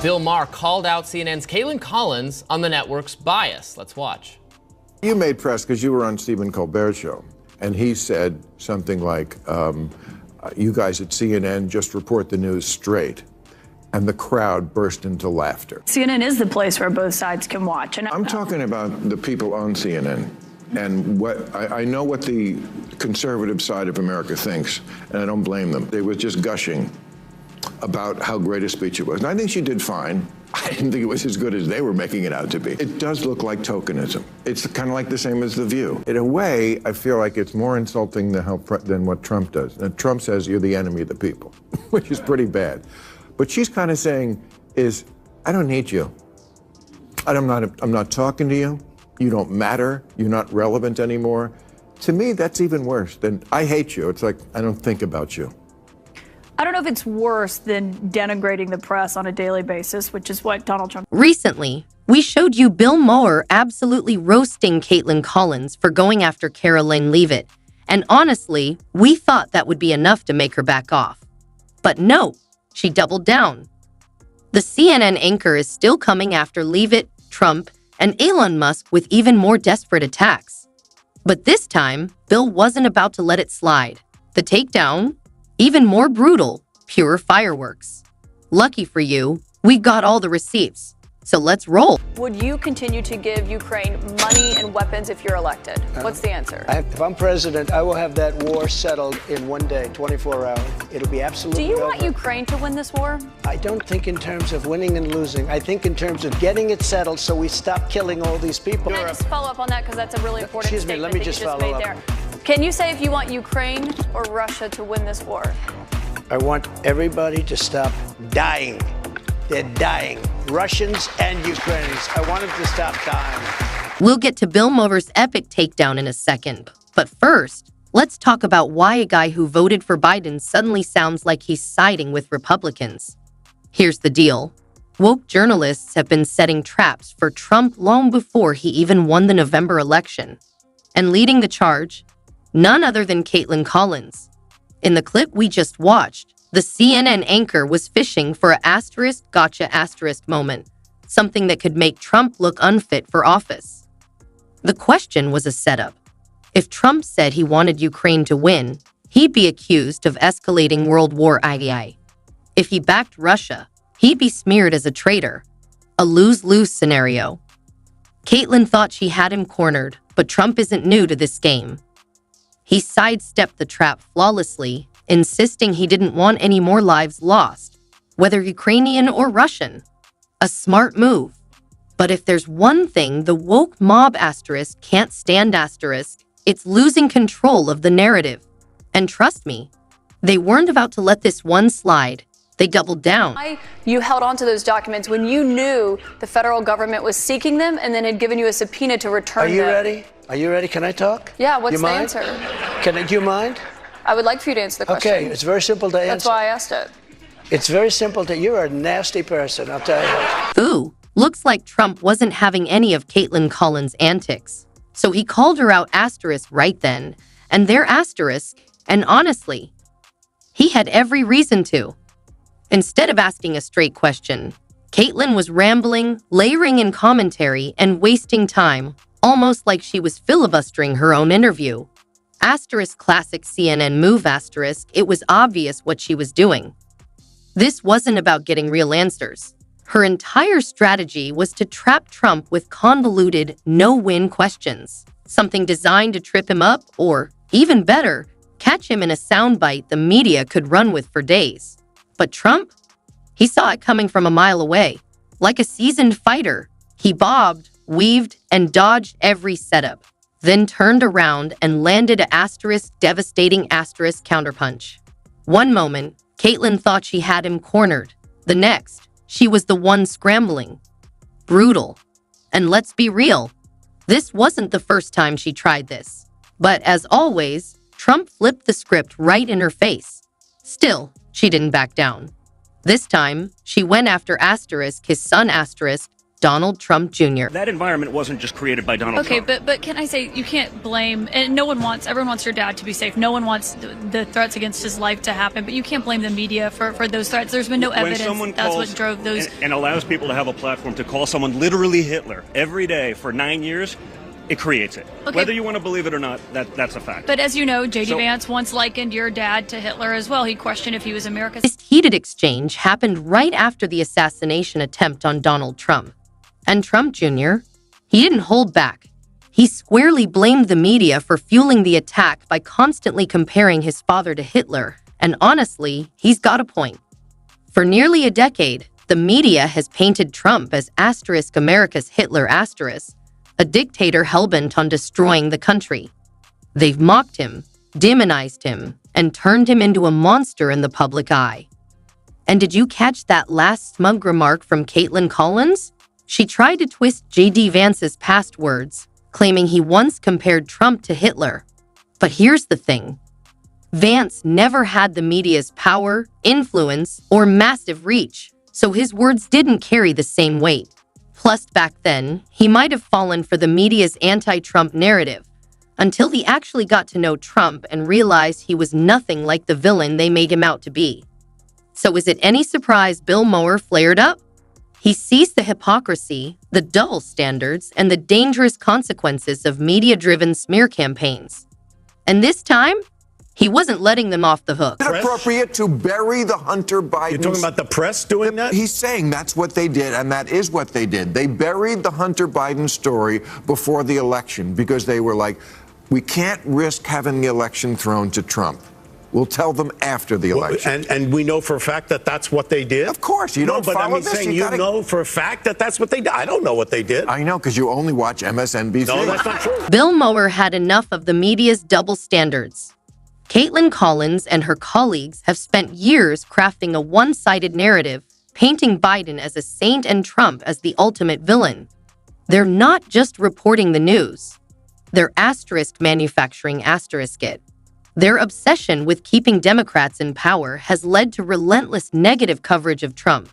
Bill Maher called out CNN's Kaitlan Collins on the network's bias. Let's watch. You made press because you were on Stephen Colbert's show, and he said something like, you guys at CNN just report the news straight. And the crowd burst into laughter. CNN is the place where both sides can watch. And I'm talking about the people on CNN. And what I know what the conservative side of America thinks, and I don't blame them. They were just gushing about how great a speech it was. And I think she did fine. I didn't think it was as good as they were making it out to be. It does look like tokenism. It's kind of like the same as The View. In a way, I feel like it's more insulting than what Trump does. And Trump says you're the enemy of the people, which is pretty bad. What she's kind of saying is, I don't need you. I'm not talking to you. You don't matter. You're not relevant anymore. To me, that's even worse than I hate you. It's like, I don't think about you. I don't know if it's worse than denigrating the press on a daily basis, which is what Donald Trump. Recently, we showed you Bill Maher absolutely roasting Kaitlan Collins for going after Caroline Leavitt. And honestly, we thought that would be enough to make her back off. But no, she doubled down. The CNN anchor is still coming after Leavitt, Trump, and Elon Musk with even more desperate attacks. But this time, Bill wasn't about to let it slide. The takedown? Even more brutal, pure fireworks. Lucky for you, we've got all the receipts. So let's roll. Would you continue to give Ukraine money and weapons if you're elected? What's the answer? If I'm president, I will have that war settled in one day, 24 hours. It'll be absolutely Do you over. want Ukraine to win this war? I don't think in terms of winning and losing. I think in terms of getting it settled so we stop killing all these people. Can I just follow up on that because that's a really important Excuse me, statement let me that just you just follow made up. there. Can you say if you want Ukraine or Russia to win this war? I want everybody to stop dying. They're dying. Russians and Ukrainians. I want them to stop dying. We'll get to Bill Maher's epic takedown in a second. But first, let's talk about why a guy who voted for Biden suddenly sounds like he's siding with Republicans. Here's the deal. Woke journalists have been setting traps for Trump long before he even won the November election. And leading the charge, none other than Kaitlan Collins. In the clip we just watched, the CNN anchor was fishing for a asterisk gotcha asterisk moment, something that could make Trump look unfit for office. The question was a setup. If Trump said he wanted Ukraine to win, he'd be accused of escalating World War II. If he backed Russia, he'd be smeared as a traitor. A lose-lose scenario. Kaitlan thought she had him cornered, but Trump isn't new to this game. He sidestepped the trap flawlessly, insisting he didn't want any more lives lost, whether Ukrainian or Russian. A smart move. But if there's one thing the woke mob asterisk can't stand asterisk, it's losing control of the narrative. And trust me, they weren't about to let this one slide. They doubled down. Why you held on to those documents when you knew the federal government was seeking them and then had given you a subpoena to return them? Are you ready? Are you ready? Can I talk? Yeah, what's you the mind? answer? Do you mind? I would like for you to answer the question. Okay, it's very simple to answer. That's why I asked it. It's very simple to, you're a nasty person, I'll tell you. Ooh, looks like Trump wasn't having any of Kaitlan Collins' antics. So he called her out asterisk right then, and they're asterisk, and honestly, he had every reason to. Instead of asking a straight question, Kaitlan was rambling, layering in commentary, and wasting time, almost like she was filibustering her own interview. Asterisk classic CNN move asterisk, it was obvious what she was doing. This wasn't about getting real answers. Her entire strategy was to trap Trump with convoluted, no-win questions. Something designed to trip him up or, even better, catch him in a soundbite the media could run with for days. But Trump? He saw it coming from a mile away. Like a seasoned fighter, he bobbed, weaved, and dodged every setup, then turned around and landed a asterisk devastating asterisk counterpunch. One moment, Kaitlan thought she had him cornered. The next, she was the one scrambling. Brutal. And let's be real, this wasn't the first time she tried this. But as always, Trump flipped the script right in her face. Still, she didn't back down. This time, she went after asterisk his son asterisk, Donald Trump Jr. That environment wasn't just created by Donald Trump. Okay, but can I say, you can't blame, and everyone wants your dad to be safe. No one wants the threats against his life to happen, but you can't blame the media for those threats. There's been no evidence that's what drove those. And allows people to have a platform to call someone literally Hitler every day for 9 years, it creates it. Okay. Whether you want to believe it or not, that's a fact. But as you know, J.D. Vance once likened your dad to Hitler as well. He questioned if he was America's. This heated exchange happened right after the assassination attempt on Donald Trump. And Trump Jr., he didn't hold back. He squarely blamed the media for fueling the attack by constantly comparing his father to Hitler. And honestly, he's got a point. For nearly a decade, the media has painted Trump as America's Hitler a dictator hellbent on destroying the country. They've mocked him, demonized him, and turned him into a monster in the public eye. And did you catch that last smug remark from Kaitlan Collins? She tried to twist J.D. Vance's past words, claiming he once compared Trump to Hitler. But here's the thing. Vance never had the media's power, influence, or massive reach, so his words didn't carry the same weight. Plus, back then, he might have fallen for the media's anti-Trump narrative, until he actually got to know Trump and realized he was nothing like the villain they made him out to be. So is it any surprise Bill Maher flared up? He sees the hypocrisy, the double standards, and the dangerous consequences of media-driven smear campaigns. And this time, he wasn't letting them off the hook. Is it appropriate to bury the Hunter Biden? You're talking about the press doing that? He's saying that's what they did, and that is what they did. They buried the Hunter Biden story before the election because they were like, we can't risk having the election thrown to Trump. We'll tell them after the election. And we know for a fact that that's what they did? Of course. You don't follow this. Saying you know for a fact that that's what they did. I don't know what they did. I know, because you only watch MSNBC. No, that's not true. Bill Maher had enough of the media's double standards. Kaitlan Collins and her colleagues have spent years crafting a one-sided narrative, painting Biden as a saint and Trump as the ultimate villain. They're not just reporting the news. They're manufacturing it. Their obsession with keeping Democrats in power has led to relentless negative coverage of Trump,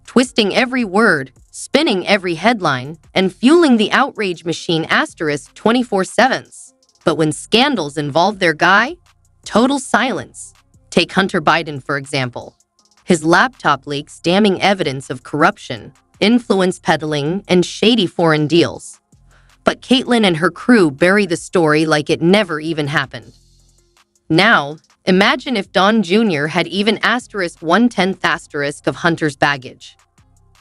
twisting every word, spinning every headline, and fueling the outrage machine 24/7. But when scandals involve their guy, total silence. Take Hunter Biden, for example. His laptop leaks damning evidence of corruption, influence peddling, and shady foreign deals. But Kaitlan and her crew bury the story like it never even happened. Now, imagine if Don Jr. had even *1/10 of Hunter's baggage.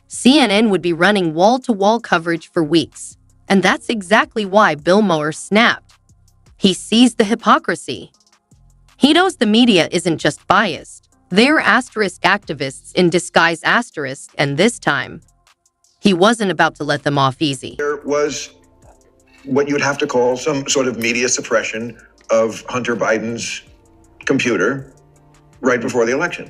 CNN would be running wall-to-wall coverage for weeks, and that's exactly why Bill Maher snapped. He sees the hypocrisy. He knows the media isn't just biased. They're activists in disguise and this time, he wasn't about to let them off easy. There was what you'd have to call some sort of media suppression of Hunter Biden's computer right before the election.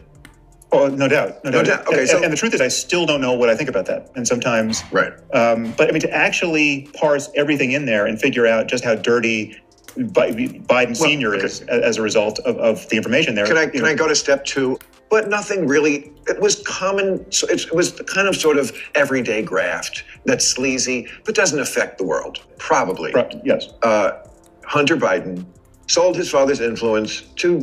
Oh, no doubt. No doubt. Okay, and the truth is, I still don't know what I think about that. And sometimes, right. But I mean, to actually parse everything in there and figure out just how dirty Biden Sr. is as a result of the information there. Can I go to step two? But nothing really, it was common, it was the kind of sort of everyday graft that's sleazy, but doesn't affect the world, probably. Yes. Hunter Biden sold his father's influence to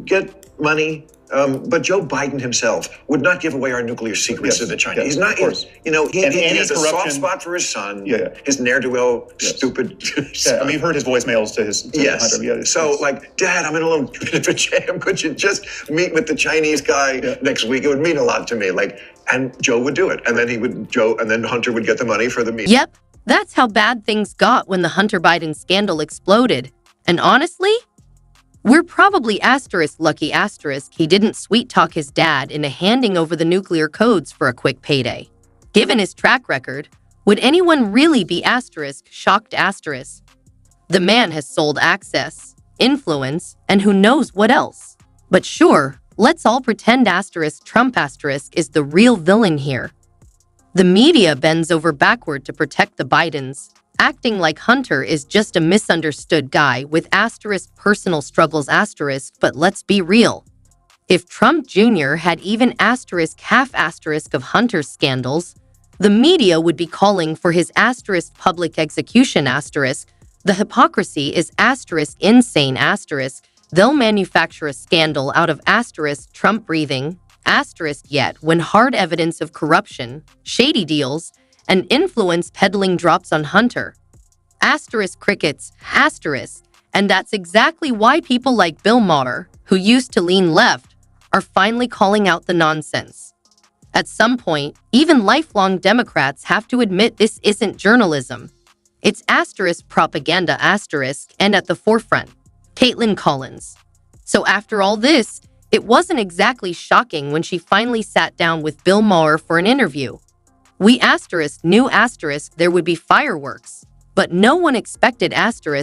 get money, but Joe Biden himself would not give away our nuclear secrets to the Chinese. Yes, He's not, he has a soft spot for his son, his ne'er-do-well, stupid son. I mean, you've heard his voicemails to his Hunter. So, like, Dad, I'm in a little bit of a jam. Could you just meet with the Chinese guy next week? It would mean a lot to me. And Joe would do it. And then and then Hunter would get the money for the meeting. Yep, that's how bad things got when the Hunter Biden scandal exploded. And honestly, we're probably lucky he didn't sweet-talk his dad into handing over the nuclear codes for a quick payday. Given his track record, would anyone really be shocked? The man has sold access, influence, and who knows what else. But sure, let's all pretend Trump is the real villain here. The media bends over backward to protect the Bidens, acting like Hunter is just a misunderstood guy with personal struggles but let's be real. If Trump Jr. had even half of Hunter's scandals, The media would be calling for his asterisk public execution asterisk. The hypocrisy is asterisk insane asterisk. They'll manufacture a scandal out of asterisk Trump breathing asterisk yet when hard evidence of corruption, shady deals, and influence peddling drops on Hunter. Asterisk crickets, asterisk. And that's exactly why people like Bill Maher, who used to lean left, are finally calling out the nonsense. At some point, even lifelong Democrats have to admit this isn't journalism. It's asterisk propaganda asterisk and at the forefront. Kaitlan Collins. So after all this, it wasn't exactly shocking when she finally sat down with Bill Maher for an interview. We asterisk knew asterisk there would be fireworks, but no one expected asterisk